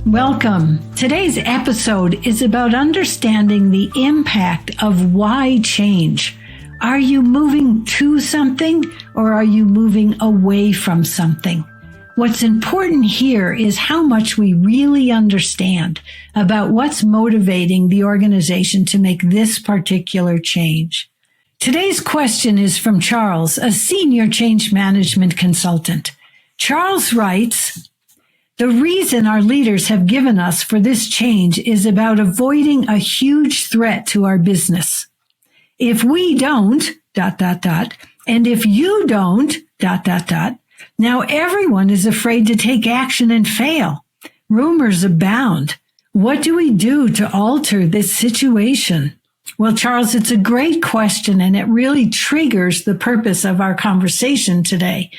Welcome. Today's episode is about understanding the impact of why change. Are you moving to something or are you moving away from something? What's important here is how much we really understand about what's motivating the organization to make this particular change. Today's question is from Charles, a senior change management consultant. Charles writes, "The reason our leaders have given us for this change is about avoiding a huge threat to our business. If we don't, ... and if you don't, ... now everyone is afraid to take action and fail. Rumors abound. What do we do to alter this situation?" Well, Charles, it's a great question, and it really triggers the purpose of our conversation today.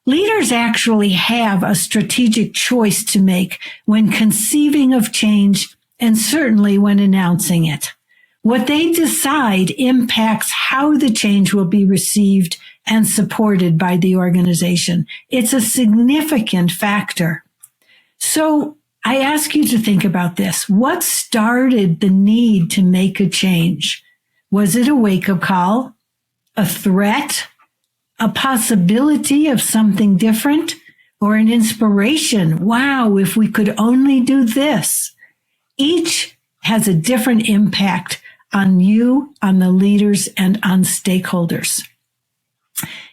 Leaders actually have a strategic choice to make when conceiving of change and certainly when announcing it. What they decide impacts how the change will be received and supported by the organization. It's a significant factor. So I ask you to think about this. What started the need to make a change? Was it a wake-up call? A threat? A possibility of something different, or an inspiration? Wow, if we could only do this. Each has a different impact on you, on the leaders, and on stakeholders.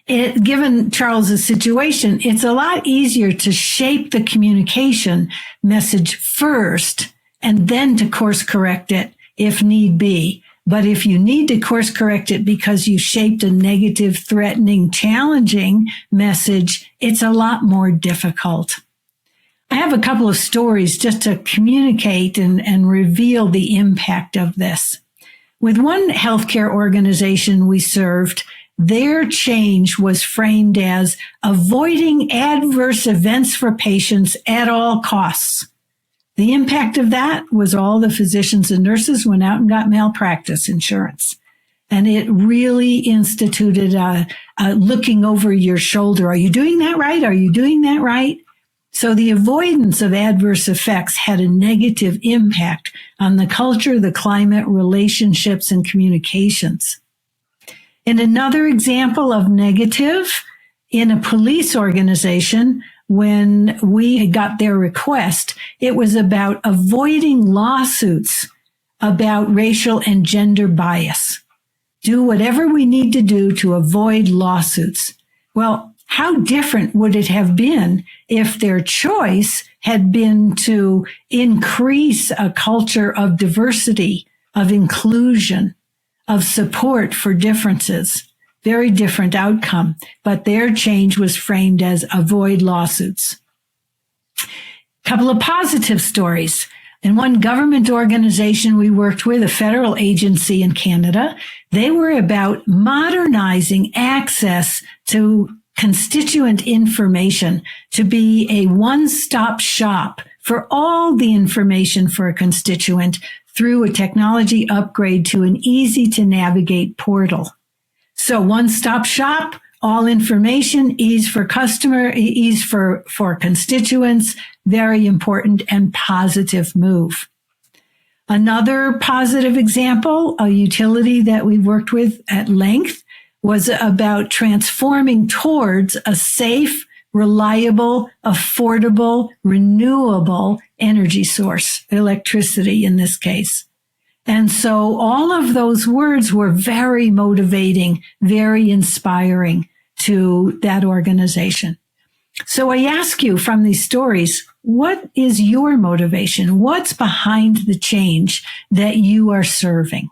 Given Charles's situation, it's a lot easier to shape the communication message first and then to course correct it if need be. But if you need to course correct it because you shaped a negative, threatening, challenging message, it's a lot more difficult. I have a couple of stories just to communicate and reveal the impact of this. With one healthcare organization we served, their change was framed as avoiding adverse events for patients at all costs. The impact of that was all the physicians and nurses went out and got malpractice insurance. And it really instituted looking over your shoulder. Are you doing that right? Are you doing that right? So the avoidance of adverse effects had a negative impact on the culture, the climate, relationships, and communications. In another example of negative, in a police organization, when we got their request, it was about avoiding lawsuits about racial and gender bias. Do whatever we need to do to avoid lawsuits. Well, how different would it have been if their choice had been to increase a culture of diversity, of inclusion, of support for differences? Very different outcome, but their change was framed as avoid lawsuits. Couple of positive stories. In one government organization we worked with, a federal agency in Canada, they were about modernizing access to constituent information to be a one-stop shop for all the information for a constituent through a technology upgrade to an easy-to-navigate portal. So one-stop shop, all information, ease for customer, ease for constituents, very important and positive move. Another positive example, a utility that we worked with at length, was about transforming towards a safe, reliable, affordable, renewable energy source, electricity in this case. And so all of those words were very motivating, very inspiring to that organization. So I ask you from these stories, what is your motivation? What's behind the change that you are serving?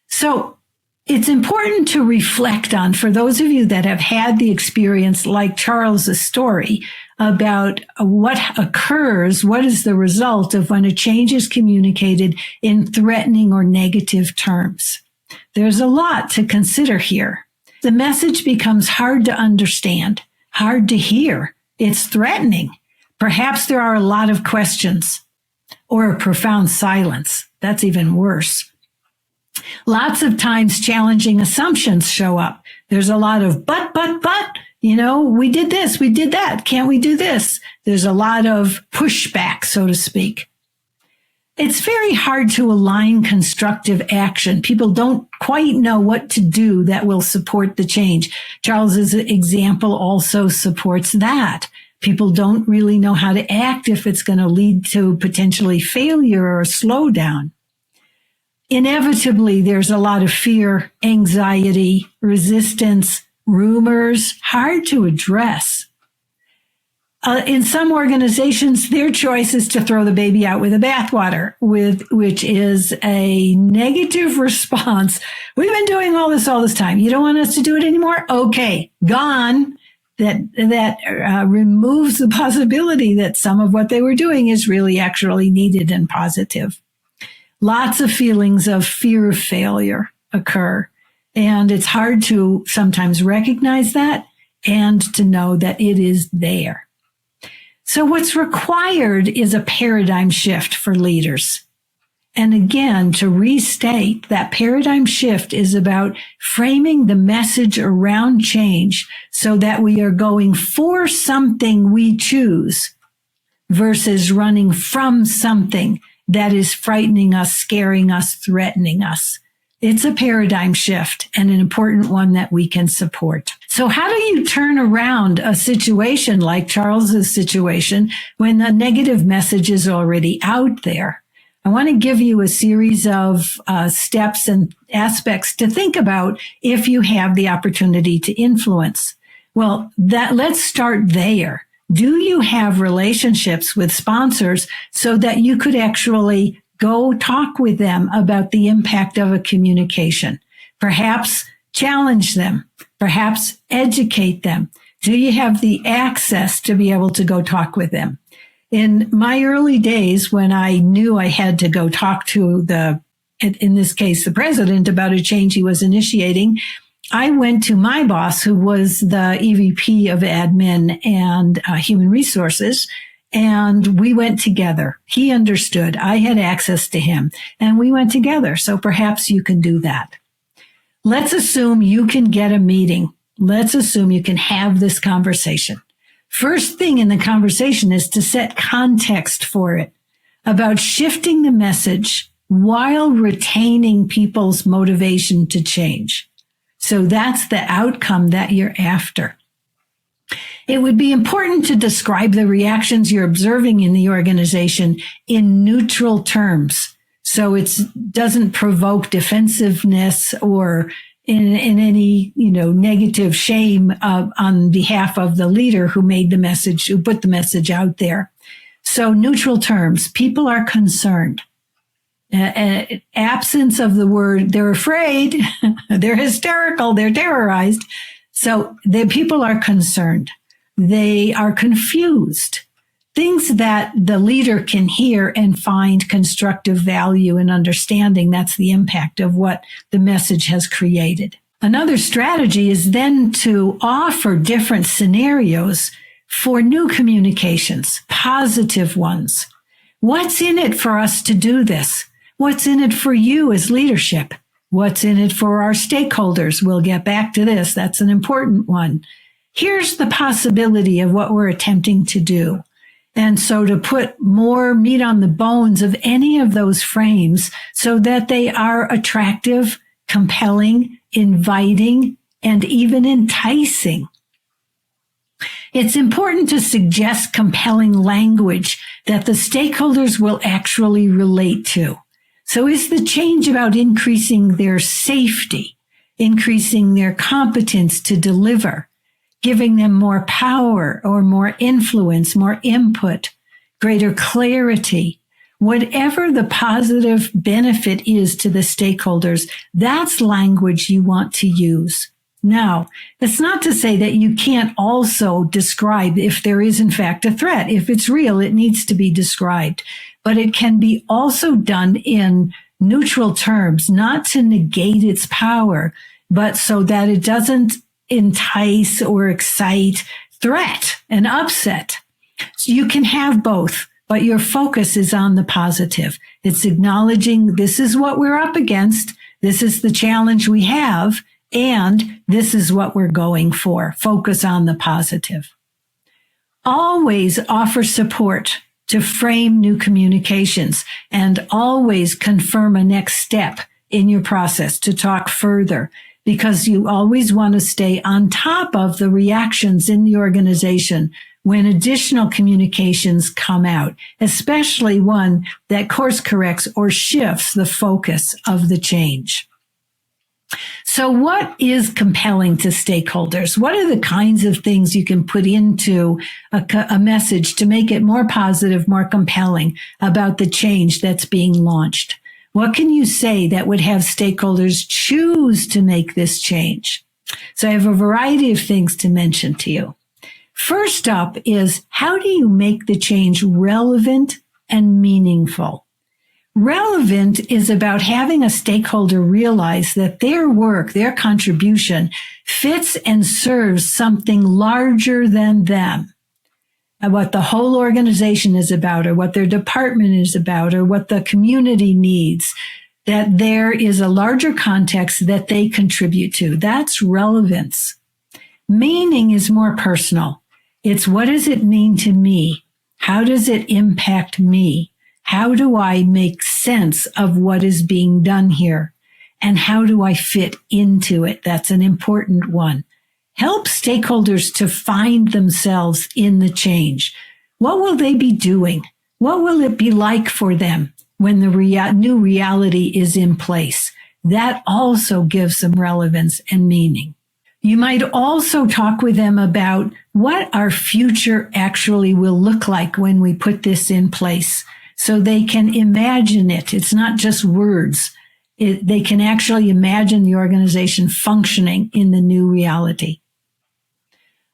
So it's important to reflect on, for those of you that have had the experience like Charles's story, about what occurs, what is the result of when a change is communicated in threatening or negative terms. There's a lot to consider here. The message becomes hard to understand, hard to hear. It's threatening. Perhaps there are a lot of questions or a profound silence. That's even worse. Lots of times challenging assumptions show up. There's a lot of but, We did this, we did that. Can't we do this? There's a lot of pushback, so to speak. It's very hard to align constructive action. People don't quite know what to do that will support the change. Charles's example also supports that. People don't really know how to act if it's going to lead to potentially failure or a slowdown. Inevitably, there's a lot of fear, anxiety, resistance, rumors, hard to address. In some organizations, their choice is to throw the baby out with the bathwater, which is a negative response. We've been doing all this time. You don't want us to do it anymore? Okay, gone. That removes the possibility that some of what they were doing is really actually needed and positive. Lots of feelings of fear of failure occur, and it's hard to sometimes recognize that and to know that it is there. So what's required is a paradigm shift for leaders. And again, to restate, that paradigm shift is about framing the message around change so that we are going for something we choose versus running from something that is frightening us, scaring us, threatening us. It's a paradigm shift and an important one that we can support. So how do you turn around a situation like Charles's situation when the negative message is already out there? I want to give you a series of steps and aspects to think about if you have the opportunity to influence. Well, let's start there. Do you have relationships with sponsors so that you could actually go talk with them about the impact of a communication? Perhaps challenge them, perhaps educate them. Do you have the access to be able to go talk with them? In my early days, when I knew I had to go talk to in this case, the president about a change he was initiating, I went to my boss, who was the EVP of admin and human resources, and we went together. He understood. I had access to him, and we went together. So perhaps you can do that. Let's assume you can get a meeting. Let's assume you can have this conversation. First thing in the conversation is to set context for it about shifting the message while retaining people's motivation to change. So that's the outcome that you're after. It would be important to describe the reactions you're observing in the organization in neutral terms. So it doesn't provoke defensiveness or in any, negative shame on behalf of the leader who put the message out there. So neutral terms, people are concerned. Absence of the word, they're afraid, they're hysterical, they're terrorized. So the people are concerned. They are confused. Things that the leader can hear and find constructive value and understanding. That's the impact of what the message has created. Another strategy is then to offer different scenarios for new communications, positive ones. What's in it for us to do this? What's in it for you as leadership? What's in it for our stakeholders? We'll get back to this. That's an important one. Here's the possibility of what we're attempting to do. And so to put more meat on the bones of any of those frames so that they are attractive, compelling, inviting, and even enticing. It's important to suggest compelling language that the stakeholders will actually relate to. So is the change about increasing their safety, increasing their competence to deliver, giving them more power or more influence, more input, greater clarity, whatever the positive benefit is to the stakeholders, that's language you want to use. Now, it's not to say that you can't also describe if there is in fact a threat. If it's real, it needs to be described. But it can be also done in neutral terms, not to negate its power, but so that it doesn't entice or excite threat and upset. So you can have both, but your focus is on the positive. It's acknowledging this is what we're up against. This is the challenge we have. And this is what we're going for. Focus on the positive. Always offer support to frame new communications and always confirm a next step in your process to talk further, because you always want to stay on top of the reactions in the organization when additional communications come out, especially one that course corrects or shifts the focus of the change. So what is compelling to stakeholders? What are the kinds of things you can put into a message to make it more positive, more compelling about the change that's being launched? What can you say that would have stakeholders choose to make this change? So I have a variety of things to mention to you. First up is, how do you make the change relevant and meaningful? Relevant is about having a stakeholder realize that their work, their contribution fits and serves something larger than them. And what the whole organization is about, or what their department is about, or what the community needs, that there is a larger context that they contribute to. That's relevance. Meaning is more personal. It's, what does it mean to me? How does it impact me? How do I make sense of what is being done here? And how do I fit into it? That's an important one. Help stakeholders to find themselves in the change. What will they be doing? What will it be like for them when the new reality is in place? That also gives them relevance and meaning. You might also talk with them about what our future actually will look like when we put this in place, so they can imagine it. It's not just words. They can actually imagine the organization functioning in the new reality.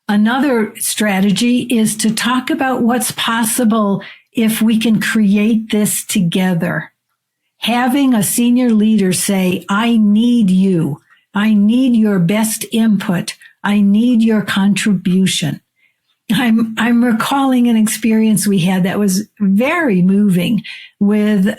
Another strategy is to talk about what's possible if we can create this together. Having a senior leader say, I need you. I need your best input. I need your contribution. I'm recalling an experience we had that was very moving with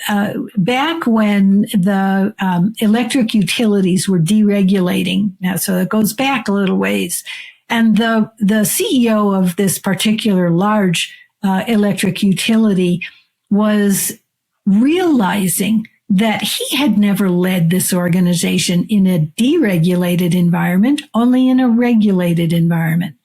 back when the electric utilities were deregulating. Now, so it goes back a little ways. And the CEO of this particular large electric utility was realizing that he had never led this organization in a deregulated environment, only in a regulated environment.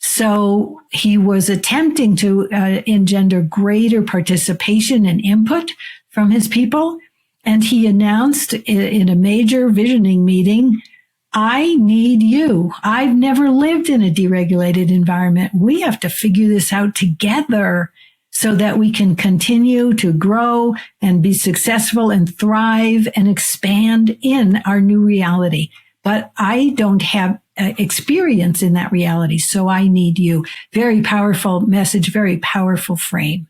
So he was attempting to engender greater participation and input from his people. And he announced in a major visioning meeting, I need you. I've never lived in a deregulated environment. We have to figure this out together so that we can continue to grow and be successful and thrive and expand in our new reality. But I don't have experience in that reality, so I need you. Very powerful message, very powerful frame.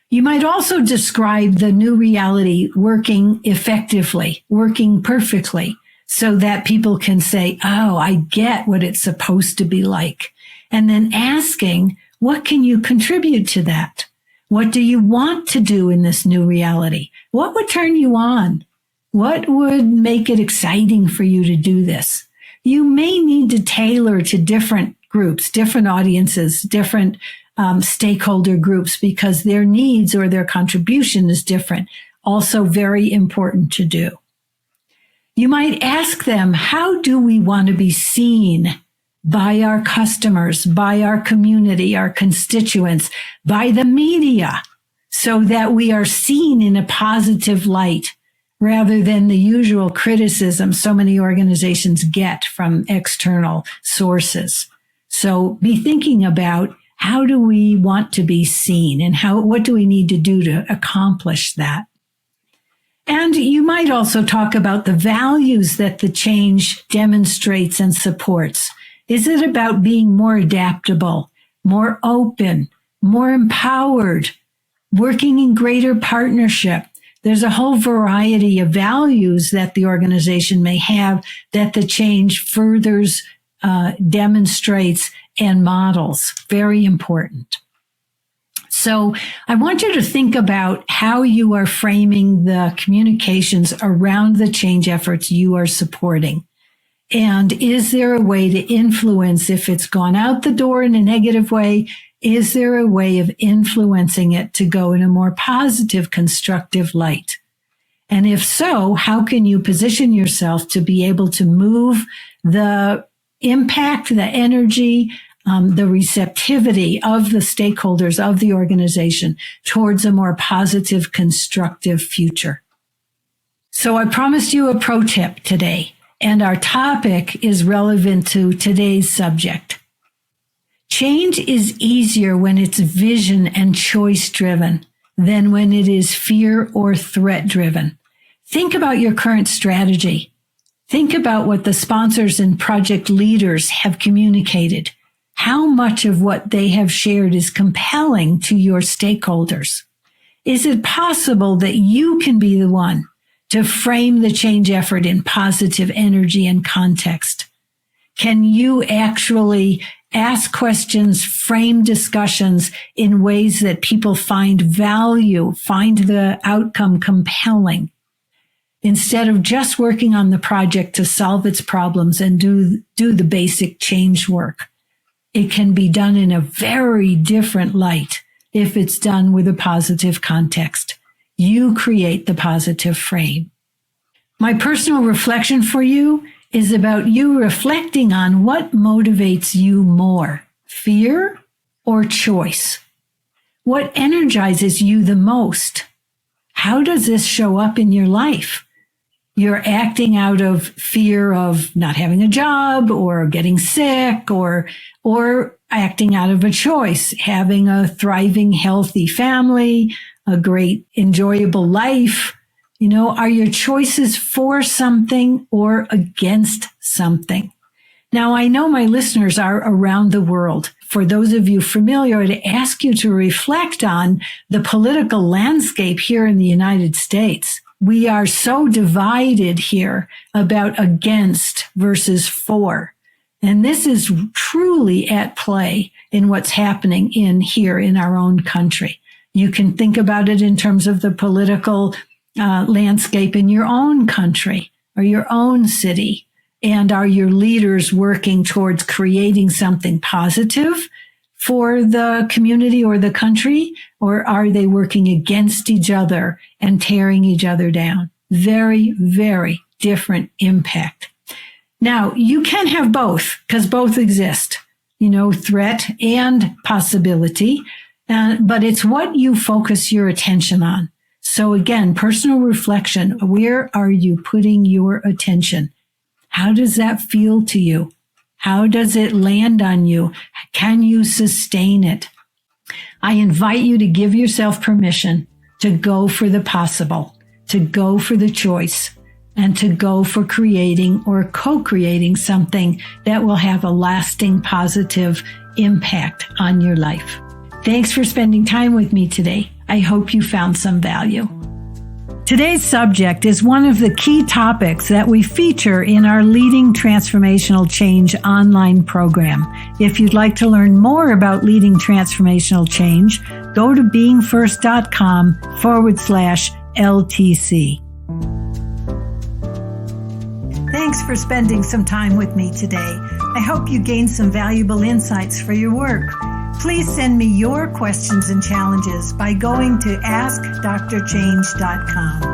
You might also describe the new reality working effectively, working perfectly, so that people can say, oh, I get what it's supposed to be like. And then asking, what can you contribute to that? What do you want to do in this new reality? What would turn you on? What would make it exciting for you to do this? You may need to tailor to different groups, different audiences, different stakeholder groups, because their needs or their contribution is different. Also very important to do. You might ask them, how do we want to be seen by our customers, by our community, our constituents, by the media, so that we are seen in a positive light, rather than the usual criticism so many organizations get from external sources. So be thinking about, how do we want to be seen, and what do we need to do to accomplish that? And you might also talk about the values that the change demonstrates and supports. Is it about being more adaptable, more open, more empowered, working in greater partnership? There's a whole variety of values that the organization may have that the change furthers, demonstrates, and models. Very important. So I want you to think about how you are framing the communications around the change efforts you are supporting. And is there a way to influence if it's gone out the door in a negative way? Is there a way of influencing it to go in a more positive, constructive light? And if so, how can you position yourself to be able to move the impact, the energy, the receptivity of the stakeholders of the organization towards a more positive, constructive future? So I promised you a pro tip today, and our topic is relevant to today's subject. Change is easier when it's vision and choice driven than when it is fear or threat driven. Think about your current strategy. Think about what the sponsors and project leaders have communicated. How much of what they have shared is compelling to your stakeholders? Is it possible that you can be the one to frame the change effort in positive energy and context? Can you actually ask questions, frame discussions in ways that people find value, find the outcome compelling, instead of just working on the project to solve its problems and do the basic change work? It can be done in a very different light if it's done with a positive context. You create the positive frame. My personal reflection for you is about you reflecting on what motivates you more, fear or choice? What energizes you the most? How does this show up in your life? You're acting out of fear of not having a job or getting sick, or acting out of a choice, having a thriving, healthy family, a great, enjoyable life. Are your choices for something or against something? Now, I know my listeners are around the world. For those of you familiar, I'd ask you to reflect on the political landscape here in the United States. We are so divided here about against versus for. And this is truly at play in what's happening here in our own country. You can think about it in terms of the political landscape in your own country or your own city. And are your leaders working towards creating something positive for the community or the country? Or are they working against each other and tearing each other down? Very, very different impact. Now, you can have both because both exist, threat and possibility. But it's what you focus your attention on. So again, personal reflection. Where are you putting your attention? How does that feel to you? How does it land on you? Can you sustain it? I invite you to give yourself permission to go for the possible, to go for the choice, and to go for creating or co-creating something that will have a lasting positive impact on your life. Thanks for spending time with me today. I hope you found some value. Today's subject is one of the key topics that we feature in our Leading Transformational Change online program. If you'd like to learn more about leading transformational change, go to beingfirst.com/LTC. Thanks for spending some time with me today. I hope you gained some valuable insights for your work. Please send me your questions and challenges by going to askdrchange.com.